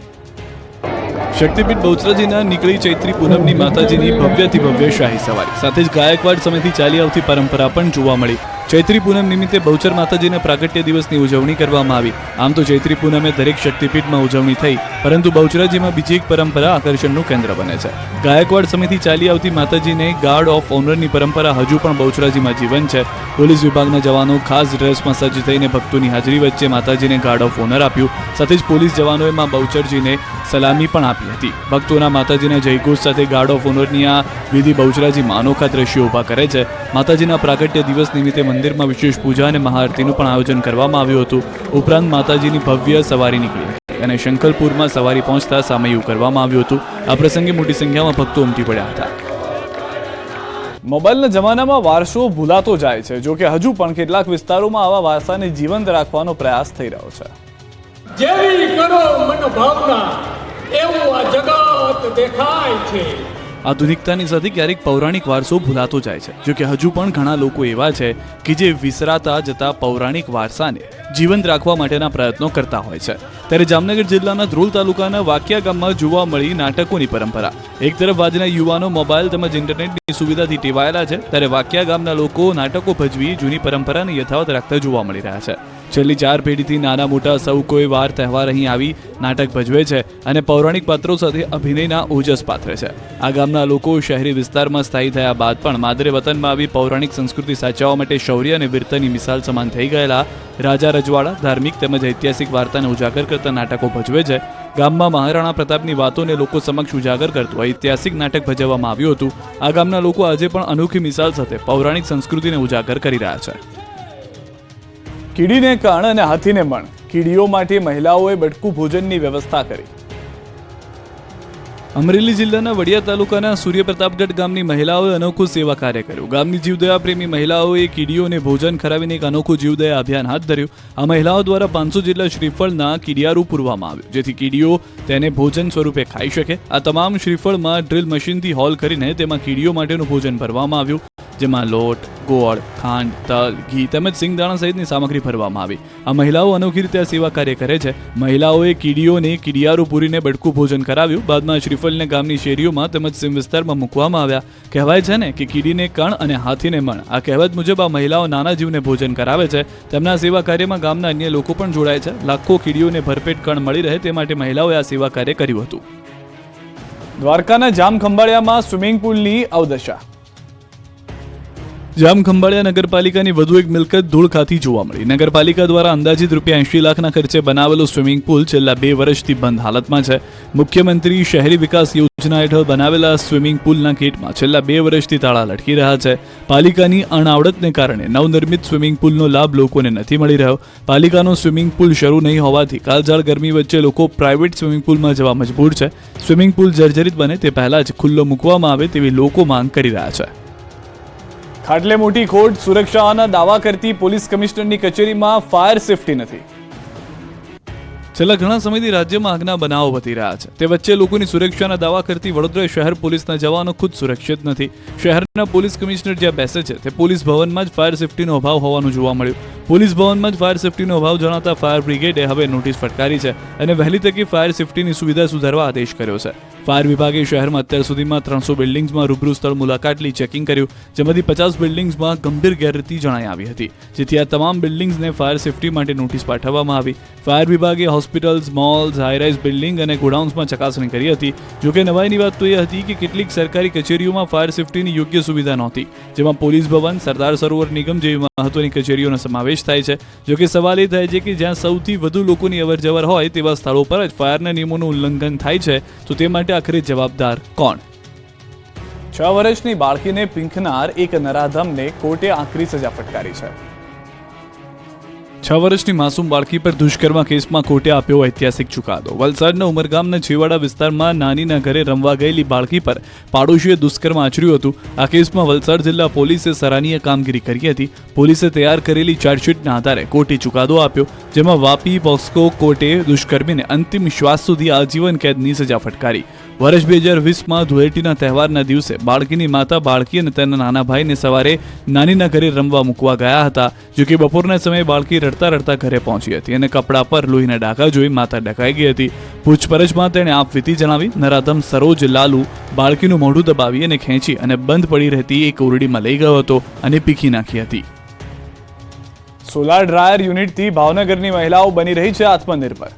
શક્તિપીઠ બહુચરાજીના નીકળી ચૈત્રી પૂનમની માતાજીની ભવ્યથી ભવ્ય શાહી સવારી સાથે જ ગાયકવાડ સમયથી ચાલી આવતી પરંપરા પણ જોવા મળી. ચૈત્રી પૂનમ નિમિત્તે બહુચર માતાજીના પ્રાગટ્ય દિવસની ઉજવણી કરવામાં આવી. આમ તો ચૈત્રી પૂનમે દરેક શક્તિપીઠમાં ઉજવણી થઈ, પરંતુ બહુચરાજીમાં બીજી એક પરંપરા આકર્ષણનું કેન્દ્ર બને છે. ગાયકવાડ સમયથી ચાલી આવતી માતાજીને ગાર્ડ ઓફ ઓનરની પરંપરા હજુ પણ બહુચરાજીમાં જીવંત છે. પોલીસ વિભાગના જવાનો ખાસ ડ્રેસમાં સજ્જ થઈને ભક્તોની હાજરી વચ્ચે માતાજીને ગાર્ડ ઓફ ઓનર આપ્યું. સાથે જ પોલીસ જવાનોએ માં બહુચરજીને સલામી પણ આપી હતી. ભક્તોના માતાજીના જયઘોષ સાથે ગાર્ડ ઓફ ઓનરની આ વિધિ બહુચરાજીમાં અનોખા દ્રશ્યો ઊભા કરે છે. માતાજીના પ્રાગટ્ય દિવસ નિમિત્તે મંદિરમાં વિશેષ પૂજા અને મહાઆરતીનું પણ આયોજન કરવામાં આવ્યું હતું. ઉપરાંત માતાજીની ભવ્ય સવારી નીકળી હતી અને શંકરપુરમાં સવારી પહોંચતા સામૈયું કરવામાં આવ્યું હતું. આ પ્રસંગે મોટી સંખ્યામાં ભક્તો ઉમટી પડ્યા હતા. મોબાઈલના જમાનામાં વારસો ભૂલાતો જાય છે. જો કે હજુ પણ કેટલાક વિસ્તારોમાં આવા વારસાને જીવંત રાખવાનો પ્રયાસ થઈ રહ્યો છે. જેવી કરો મનોભાવના એવું આ જગત દેખાય છે. આધુનિકતાની સાથે ક્યારેક પૌરાણિક વારસો ભૂલાતો જાય છે. જો કે હજુ પણ ઘણા લોકો એવા છે કે જે વિસરાતા જતા પૌરાણિક વારસાને જીવંત રાખવા માટેના પ્રયત્નો કરતા હોય છે. ત્યારે જામનગર જિલ્લાના ધ્રોલ તાલુકાના વાકિયા ગામમાં જોવા મળી નાટકોની પરંપરા. એક તરફ આજના યુવાનો મોબાઈલ તેમજ ઇન્ટરનેટની સુવિધાથી ટેવાયેલા છે, ત્યારે વાકિયા ગામના લોકો નાટકો ભજવી જૂની પરંપરાને યથાવત રાખતા જોવા મળી રહ્યા છે. છેલ્લી 4 પેઢીથી નાના મોટા સૌ કોઈ વાર તહેવાર અહીં આવી નાટક ભજવે છે અને પૌરાણિક પાત્રો સાથે અભિનયના ઓજસ પાથરે છે. આ ગામના લોકો શહેરી વિસ્તારમાં સ્થાયી થયા બાદ પણ માદરે વતનમાં આવી પૌરાણિક સંસ્કૃતિ સાચવવા માટે શૌર્ય અને વીરતાની મિસાલ સમાન થઈ ગયેલા રાજા રજવાડા, ધાર્મિક તેમજ ઐતિહાસિક વાર્તાને ઉજાગર કરતા નાટકો ભજવે છે. ગામમાં મહારાણા પ્રતાપની વાતોને લોકો સમક્ષ ઉજાગર કરતું ઐતિહાસિક નાટક ભજવવામાં આવ્યું હતું. આ ગામના લોકો આજે પણ અનોખી મિસાલ સાથે પૌરાણિક સંસ્કૃતિને ઉજાગર કરી રહ્યા છે. કીડીને કણ અને હાથીને મણ. કીડીઓ માટે મહિલાઓએ બટકું ભોજનની વ્યવસ્થા કરી. અમરેલી જિલ્લાના વડિયા તાલુકાના સૂર્યપ્રતાપગઢ ગામની મહિલાઓએ અનોખું સેવા કાર્ય કર્યું. ગામની જીવદયા પ્રેમી મહિલાઓએ કીડીઓને ભોજન ખરાવીને એક અનોખું જીવદયા અભિયાન હાથ ધર્યું. આ મહિલાઓ દ્વારા 500 જેટલા શ્રીફળના કીડિયારું પૂરવામાં આવ્યું, જેથી કીડીઓ તેને ભોજન સ્વરૂપે ખાઈ શકે. આ તમામ શ્રીફળમાં ડ્રીલ મશીનથી હોલ કરીને તેમાં કીડીઓ માટેનું ભોજન ભરવામાં આવ્યું, જેમાં લોટ, ગોળ, ખાંડ, તલ, ઘી તેમજ સિંગદાણા સહિતની સામગ્રી ભરવામાં આવી. આ મહિલાઓ અનોખી રીતે આ સેવા કાર્ય કરે છે. મહિલાઓએ કીડીઓને કીડિયારું પૂરીને બટકું ભોજન કરાવ્યું. બાદમાં શ્રીફળને ગામની શેરીઓમાં તેમજ સીમ વિસ્તારમાં મૂકવામાં આવ્યા. કહેવાય છે ને કે કીડીને કણ અને હાથીને મણ. આ કહેવત મુજબ આ મહિલાઓ નાના જીવને ભોજન કરાવે છે. તેમના સેવા કાર્યમાં ગામના અન્ય લોકો પણ જોડાય છે. લાખો કીડીઓને ભરપેટ કણ મળી રહે તે માટે મહિલાઓએ આ સેવા કાર્ય કર્યું હતું. દ્વારકાના જામખંભાળિયામાં સ્વિમિંગ પુલની અવદશા. જામખંભાળિયા નગરપાલિકાની વધુ એક મિલકત ધૂળ ખાતી જોવા મળી. નગરપાલિકા દ્વારા અંદાજિત ₹80 લાખના ખર્ચે બનાવેલો સ્વિમિંગ પુલ છેલ્લા 2 વર્ષથી બંધ હાલતમાં છે. મુખ્યમંત્રી શહેરી વિકાસ યોજના હેઠળ બનાવેલા સ્વિમિંગ પુલના ગેટમાં છેલ્લા 2 વર્ષથી તાળા લટકી રહ્યા છે. પાલિકાની અણાવડતને કારણે નવનિર્મિત સ્વિમિંગ પુલનો લાભ લોકોને નથી મળી રહ્યો. પાલિકાનો સ્વિમિંગ પુલ શરૂ નહીં હોવાથી કાળઝાળ ગરમી વચ્ચે લોકો પ્રાઇવેટ સ્વિમિંગ પુલમાં જવા મજબૂર છે. સ્વિમિંગ પુલ જર્જરિત બને તે પહેલા જ ખુલ્લો મૂકવામાં આવે તેવી લોકો માંગ કરી રહ્યા છે. ખાટલે મોટી ખોટ. સુરક્ષાના દાવા કરતી પોલીસ કમિશનરની કચેરીમાં ફાયર સેફટી નથી. છેલ્લા ઘણા સમયથી રાજ્યમાં આગના બનાવો વધી રહ્યા છે. તે વચ્ચે લોકોની સુરક્ષાના દાવા કરતી વડોદરા શહેર પોલીસના જવાનો ખુદ સુરક્ષિત નથી. શહેરના પોલીસ કમિશનર જ્યાં બેસે છે તે પોલીસ ભવનમાં જ ફાયર સેફટીનો અભાવ હોવાનું જોવા મળ્યું. પોલીસ ભવનમાં જ ફાયર સેફટીનો અભાવ જણાતા ફાયર બ્રિગેડે હવે નોટિસ ફટકારી છે અને વહેલી તકે ફાયર સેફટીની સુવિધા સુધારવા આદેશ કર્યો છે. ફાયર વિભાગે શહેરમાં અત્યાર સુધીમાં 300 બિલ્ડિંગ્સમાં રૂબરૂ સ્થળ મુલાકાત લઈ ચેકિંગ કર્યું, જેમાંથી 50 બિલ્ડિંગ્સમાં ગંભીર ગેરરીતિ જણાઈ આવી હતી, જેથી આ તમામ બિલ્ડિંગ્સને ફાયર સેફટી માટે નોટિસ પાઠવવામાં આવી. ફાયર વિભાગે હોસ્પિટલ્સ, મોલ્સ, હાઈરાઇઝ બિલ્ડિંગ અને ગોડાઉન્સમાં ચકાસણી કરી હતી. જોકે નવાઈની વાત તો એ હતી કે કેટલીક સરકારી કચેરીઓમાં ફાયર સેફટીની યોગ્ય સુવિધા નહોતી, જેમાં પોલીસ ભવન, સરદાર સરોવર નિગમ જેવી મહત્વની કચેરીઓનો સમાવેશ થાય છે. જોકે સવાલ એ થાય છે કે જ્યાં સૌથી વધુ લોકોની અવરજવર હોય તેવા સ્થળો પર જ ફાયરના નિયમોનું ઉલ્લંઘન થાય છે, તો તે માટે આખરે જવાબદાર કોણ? 6 વર્ષની બાળકીને પીંખનાર એક નરાધમને કોર્ટે આકરી સજા ફટકારી છે. 6 વર્ષની માસૂમ બાળકી પર દુષ્કર્મ કેસમાં કોર્ટે આપ્યો ઐતિહાસિક ચુકાદો. વલસાડના ઉમરગામના છેવાડા વિસ્તારમાં નાનીના ઘરે રમવા ગયેલી બાળકી પર પાડોશીએ દુષ્કર્મ આચર્યું હતું. આ કેસમાં વલસાડ જિલ્લા પોલીસે સરાહનીય કામગીરી કરી હતી. પોલીસે તૈયાર કરેલી ચાર્જશીટના આધારે કોર્ટે ચુકાદો આપ્યો, જેમાં વાપી પોક્સો કોર્ટે દુષ્કર્મીને અંતિમ શ્વાસ સુધી આજીવન કેદની સજા ફટકારી. વર્ષ 2020માં ધૂળેટીના તહેવારના દિવસે બાળકીની માતા બાળકી અને તેના નાના ભાઈને સવારે નાનીના ઘરે રમવા મૂકવા ગયા હતા. જોકે બપોરના સમયે બાળકી રડતા રડતા ઘરે પહોંચી હતી અને કપડા પર લોહીના ડાઘા જોઈ માતા ડકાઈ ગઈ હતી. પૂછપરછમાં તેણે આપવીતી જણાવી. નરાધમ સરોજ લાલુ બાળકીનું મોઢું દબાવી અને ખેંચી અને બંધ પડી રહેતી એક ઓરડીમાં લઈ ગયો હતો અને પીખી નાખી હતી. સોલાર ડ્રાયર યુનિટથી ભાવનગરની મહિલાઓ બની રહી છે આત્મનિર્ભર.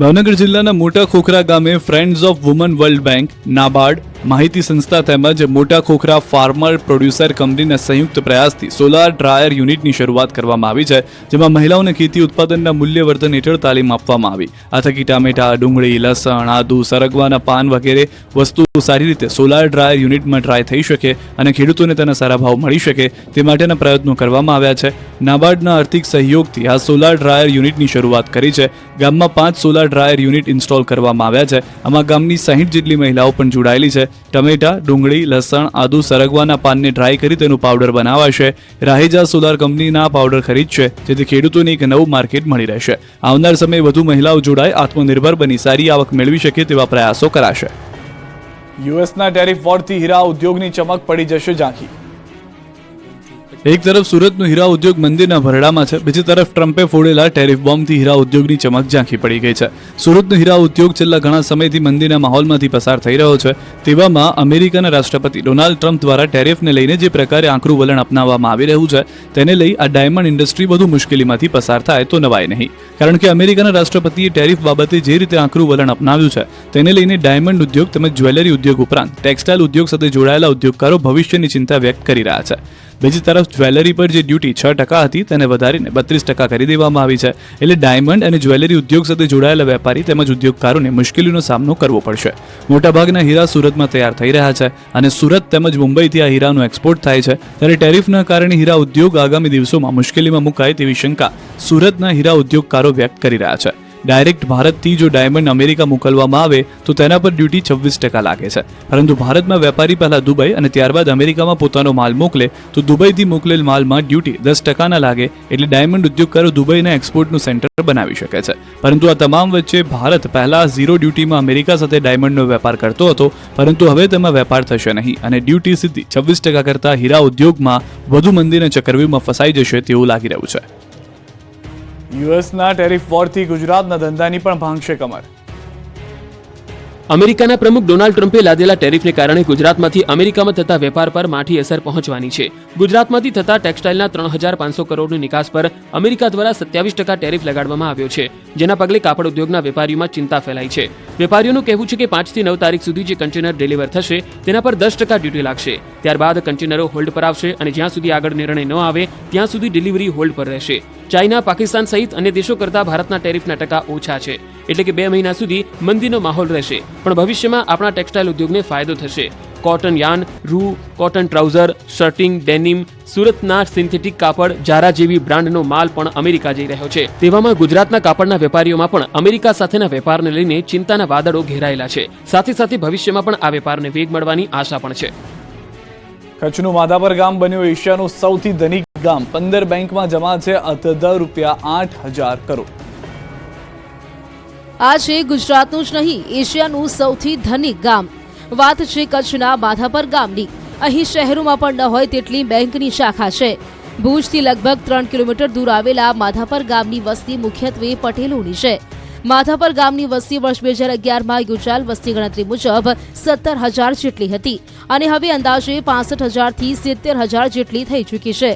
ભાવનગર જિલ્લાના મોટા ખોખરા ગામે friends of woman world bank, NABARD, માહિતી સંસ્થા તેમજ મોટા ખોખરા ફાર્મર પ્રોડ્યુસર કંપનીના સંયુક્ત પ્રયાસથી સોલાર ડ્રાયર યુનિટની શરૂઆત કરવામાં આવી છે, જેમાં મહિલાઓને ખેતી ઉત્પાદનના મૂલ્યવર્ધન હેઠળ તાલીમ આપવામાં આવી. આ થકી ટામેટા, ડુંગળી, લસણ, આદુ, સરગવાના પાન વગેરે વસ્તુઓ સારી રીતે સોલાર ડ્રાયર યુનિટમાં ડ્રાય થઈ શકે અને ખેડૂતોને તેના સારા ભાવ મળી શકે તે માટેના પ્રયત્નો કરવામાં આવ્યા છે. નાબાર્ડના આર્થિક સહયોગથી આ સોલાર ડ્રાયર યુનિટની શરૂઆત કરી છે. ગામમાં 5 સોલાર ડ્રાયર યુનિટ ઇન્સ્ટોલ કરવામાં આવ્યા છે. આમાં ગામની 60 જેટલી મહિલાઓ પણ જોડાયેલી છે. ટમેટા, ડુંગળી, લસણ, આદુ, સરગવાના પાનને ડ્રાય કરી તેનું પાવડર બનાવાશે. રાહેજા સોલાર કંપનીના પાવડર ખરીદશે, જેથી ખેડૂતોને એક નવું માર્કેટ મળી રહેશે. આવનાર સમયે વધુ મહિલાઓ જોડાય, આત્મનિર્ભર બની સારી આવક મેળવી શકે તેવા પ્રયાસો કરાશે. યુએસના ટેરિફ વોરથી હીરા ઉદ્યોગની ચમક પડી જશે ઝાંખી. એક તરફ સુરતનો હીરા ઉદ્યોગ મંદિરના ભરડામાં છે, બીજી તરફ ટ્રમ્પે ફોડેલા ટેરિફ બોમ્બથી હીરા ઉદ્યોગની ચમક ઝાંખી પડી ગઈ છે. સુરતનો હીરા ઉદ્યોગ છેલ્લા ઘણા સમયથી મંદિરના માહોલમાંથી પસાર થઈ રહ્યો છે. તેવામાં અમેરિકાના રાષ્ટ્રપતિ ડોનાલ્ડ ટ્રમ્પ દ્વારા ટેરિફને લઈને જે પ્રકારે આકરું વલણ અપનાવવામાં આવી રહ્યું છે તેને લઈ આ ડાયમંડ ઇન્ડસ્ટ્રી વધુ મુશ્કેલીમાંથી પસાર થાય તો નવાય નહીં. કારણ કે અમેરિકાના રાષ્ટ્રપતિએ ટેરિફ બાબતે જે રીતે આકરું વલણ અપનાવ્યું છે તેને લઈને ડાયમંડ ઉદ્યોગ તેમજ જ્વેલરી ઉદ્યોગ ઉપરાંત ટેક્સટાઇલ ઉદ્યોગ સાથે જોડાયેલા ઉદ્યોગકારો ભવિષ્યની ચિંતા વ્યક્ત કરી રહ્યા છે. બીજી તરફ જ્વેલરી પર જે ડ્યુટી 6% હતી તેને વધારીને 32% કરી દેવામાં આવી છે. એટલે ડાયમંડ અને જ્વેલરી ઉદ્યોગ સાથે જોડાયેલા વેપારી તેમજ ઉદ્યોગકારોને મુશ્કેલીનો સામનો કરવો પડશે. મોટાભાગના હીરા સુરતમાં તૈયાર થઈ રહ્યા છે અને સુરત તેમજ મુંબઈથી આ હીરાનું એક્સપોર્ટ થાય છે. ત્યારે ટેરિફના કારણે હીરા ઉદ્યોગ આગામી દિવસોમાં મુશ્કેલીમાં મુકાય તેવી શંકા સુરતના હીરા ઉદ્યોગકારો વ્યક્ત કરી રહ્યા છે. ડાયરેક્ટ ભારતથી જો ડાયમંડ અમેરિકા મોકલવામાં આવે તો તેના પર ડ્યુટી 26% લાગે છે, પરંતુ ભારતમાં વેપારી પહેલા દુબઈ અને ત્યારબાદ અમેરિકામાં પોતાનો માલ મોકલે તો દુબઈથી મોકલેલ માલમાં ડ્યુટી 10% ના લાગે. એટલે ડાયમંડ ઉદ્યોગકારો દુબઈના એક્સપોર્ટનું સેન્ટર બનાવી શકે છે. પરંતુ આ તમામ વચ્ચે ભારત પહેલા ઝીરો ડ્યુટીમાં અમેરિકા સાથે ડાયમંડનો વેપાર કરતો હતો, પરંતુ હવે તેમાં વેપાર થશે નહીં અને ડ્યુટી સીધી 26% કરતા હીરા ઉદ્યોગમાં વધુ મંદીના ચક્રવ્યૂહમાં ફસાઈ જશે તેવું લાગી રહ્યું છે. યુએસના ટેરિફ વોરથી ગુજરાતના ધંધાની પણ ભાંગશે કમર. અમેરિકાના પ્રમુખ ડોનાલ્ડ ટ્રમ્પે લાદેલા ટેરિફને કારણે ગુજરાતમાંથી અમેરિકામાં થતા વેપાર પર માઠી અસર પહોંચવાની છે. ગુજરાતમાંથી થતા ટેક્સટાઇલના 3500 કરોડની નિકાસ પર અમેરિકા દ્વારા 27% ટેરિફ લગાડવામાં આવ્યો છે, જેના પગલે કાપડ ઉદ્યોગના વેપારીઓમાં ચિંતા ફેલાઈ છે. વેપારીઓનું કહેવું છે કે 5 થી 9 તારીખ સુધી જે કન્ટેનર ડિલિવર થશે તેના પર 10% ડ્યુટી લાગશે. ત્યારબાદ કન્ટેનરો હોલ્ડ પર આવશે અને જ્યાં સુધી આગળ નિર્ણય ન આવે ત્યાં સુધી ડિલિવરી હોલ્ડ પર રહેશે. ચાઇના, પાકિસ્તાન સહિત અન્ય દેશો કરતા ભારતના ટેરિફના ટકા ઓછા છે, એટલે કે 2 મહિના સુધી મંદીનો માહોલ રહેશે. પણ ભવિષ્યમાં આપણા ટેક્સટાઇલ ઉદ્યોગને ફાયદો થશે. કોટન યાર્ન, રૂ, કોટન ટ્રાઉઝર, શર્ટિંગ, ડેનિમ, સુરતના સિન્થેટિક કાપડ, જારા જેવી બ્રાન્ડનો માલ પણ અમેરિકા જઈ રહ્યો છે. તેવામાં ગુજરાતના કાપડના વેપારીઓમાં પણ અમેરિકા સાથેના વેપારને લઈને ચિંતાના વાદળો ઘેરાયેલા છે. સાથે સાથે ભવિષ્યમાં પણ આ વેપારને વેગ મળવાની આશા પણ છે. કચ્છનું માધાપર ગામ બન્યું એશિયાનું સૌથી ધનિક ગામ. 15 બેંકમાં જમા છે ₹8,000 કરોડ. આ છે ગુજરાતનું જ નહીં, એશિયાનું સૌથી ધનિક ગામ. વાત છે કચ્છના માધાપર ગામની. અહીં શહેરોમાં પણ ન હોય તેટલી બેંકની શાખા છે. ભુજથી લગભગ 3 કિલોમીટર દૂર આવેલા માધાપર ગામની વસ્તી મુખ્યત્વે પટેલોની છે. માધાપર ગામની વસ્તી વર્ષ 2011માં યોજાયેલ વસ્તી ગણતરી મુજબ 17,000 જેટલી હતી અને હવે અંદાજે 65,000 થી 70,000 જેટલી થઈ ચૂકી છે.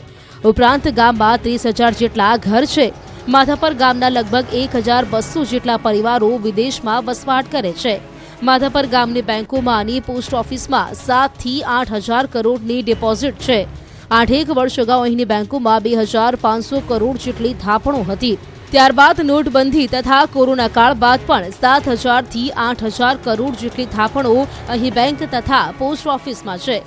ઉપરાંત ગામમાં 30,000 જેટલા ઘર છે. માધાપર ગામના લગભગ 1,200 જેટલા પરિવારો વિદેશમાં વસવાટ કરે છે. માધાપર ગામની બેંકોમાં અને પોસ્ટ ઓફિસમાં 7 થી 8,000 કરોડની ડિપોઝિટ છે. 8 વર્ષ અગાઉ અહીંની બેંકોમાં 2,500 કરોડ જેટલી થાપણો હતી. ત્યારબાદ નોટબંધી તથા કોરોના કાળ બાદ પણ 7,000 થી 8,000 કરોડ જેટલી થાપણો અહીં બેંક તથા પોસ્ટ ઓફિસમાં છે.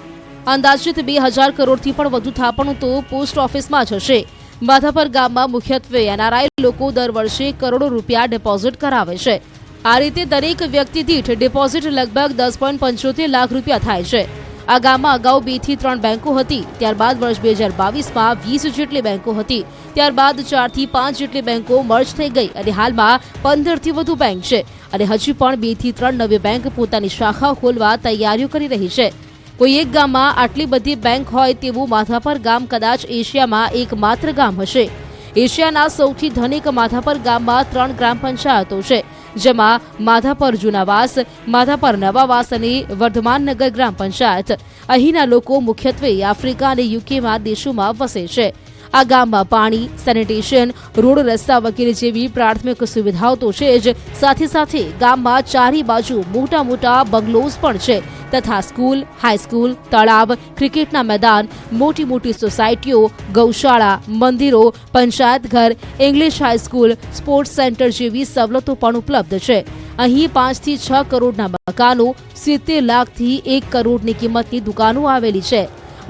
અંદાજિત 2,000 કરોડથી પણ વધુ થાપણો તો પોસ્ટ ઓફિસમાં જ હશે. માધાપર ગામમાં મુખ્યત્વે એનઆરઆઈ લોકો દર વર્ષે કરોડો રૂપિયા ડિપોઝિટ કરાવે છે. આ રીતે દરેક વ્યક્તિ દીઠ ડિપોઝિટ લગભગ 10.75 લાખ રૂપિયા થાય છે. આ ગામમાં અગાઉ 2 થી 3 બેંકો હતી. ત્યારબાદ વર્ષ 2022માં 20 જેટલી બેંકો હતી. ત્યારબાદ 4 થી 5 જેટલી બેંકો મર્જ થઈ ગઈ અને હાલમાં 15 થી વધુ બેંક છે અને હજી પણ 2 થી 3 નવી બેંક પોતાની શાખા ખોલવા તૈયારીઓ કરી રહી છે. કોઈ એક ગામમાં આટલી બધી બેંક હોય તેવું માધાપર ગામ કદાચ એશિયામાં એકમાત્ર ગામ હશે. એશિયાના સૌથી ધનિક માધાપર ગામમાં 3 ગ્રામ પંચાયતો છે, જેમાં માધાપર જૂનાવાસ, માધાપર નવાવાસ અને વર્ધમાનનગર ગ્રામ પંચાયત. અહીંના લોકો મુખ્યત્વે આફ્રિકા અને યુકેમાં દેશોમાં વસે છે. આ ગામમાં પાણી, સેનિટેશન, રોડ રસ્તા વગેરે જેવી પ્રાથમિક સુવિધાઓ તો છે જ, સાથે સાથે ગામમાં ચારે બાજુ મોટા મોટા બંગલોઝ પણ છે તથા સ્કૂલ, હાઈસ્કૂલ, તળાવ, ક્રિકેટના મેદાન, મોટી મોટી સોસાયટીઓ, ગૌશાળા, મંદિરો, પંચાયત ઘર, ઇંગ્લિશ હાઈસ્કૂલ, સ્પોર્ટ્સ સેન્ટર જેવી સવલતો પણ ઉપલબ્ધ છે. અહીં 5 થી 6 કરોડના મકાનો, 70 લાખથી 1 કરોડની કિંમતની દુકાનો આવેલી છે.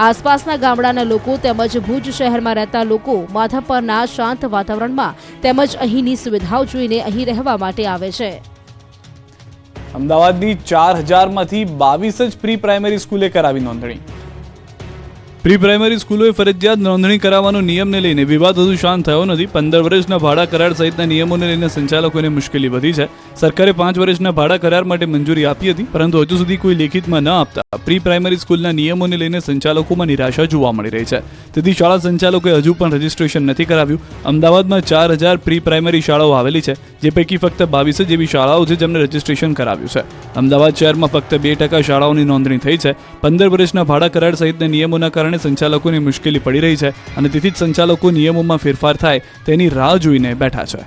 આસપાસના ગામડાના લોકો તેમજ ભુજ શહેરમાં રહેતા લોકો માધાપરના શાંત વાતાવરણમાં તેમજ અહીંની સુવિધાઓ જોઈને અહીં રહેવા માટે આવે છે. અમદાવાદની 4000માંથી 22 જ પ્રી પ્રાઇમરી સ્કૂલે કરાવી નોંધણી. પ્રી પ્રાઇમરી સ્કૂલોએ ફરજિયાત નોંધણી કરાવવાનો નિયમને લઈને વિવાદ હજુ શાંત થયો નથી. 15 વર્ષના ભાડા કરાર સહિતના નિયમોને લઈને સંચાલકોને મુશ્કેલી વધી છે. સરકારે 5 વર્ષના ભાડા કરાર માટે મંજૂરી આપી હતી, પરંતુ હજુ સુધી કોઈ લેખિતમાં ન આપતા પ્રી પ્રાઇમરી સ્કૂલના નિયમોને લઈને સંચાલકોમાં નિરાશા જોવા મળી રહી છે. તેથી શાળા સંચાલકોએ હજુ પણ રજીસ્ટ્રેશન નથી કરાવ્યું. અમદાવાદમાં 4000 પ્રી પ્રાઇમરી શાળાઓ આવેલી છે, જે પૈકી ફક્ત 22 જેવી શાળાઓ છે જેમને રજીસ્ટ્રેશન કરાવ્યું છે. અમદાવાદ શહેરમાં ફક્ત 2% શાળાઓની નોંધણી થઈ છે. 15 વર્ષના ભાડા કરાર સહિતના નિયમોના કારણે સંચાલકોને મુશ્કેલી પડી રહી છે અને તેથી જ સંચાલકો નિયમોમાં ફેરફાર થાય તેની રાહ જોઈને બેઠા છે.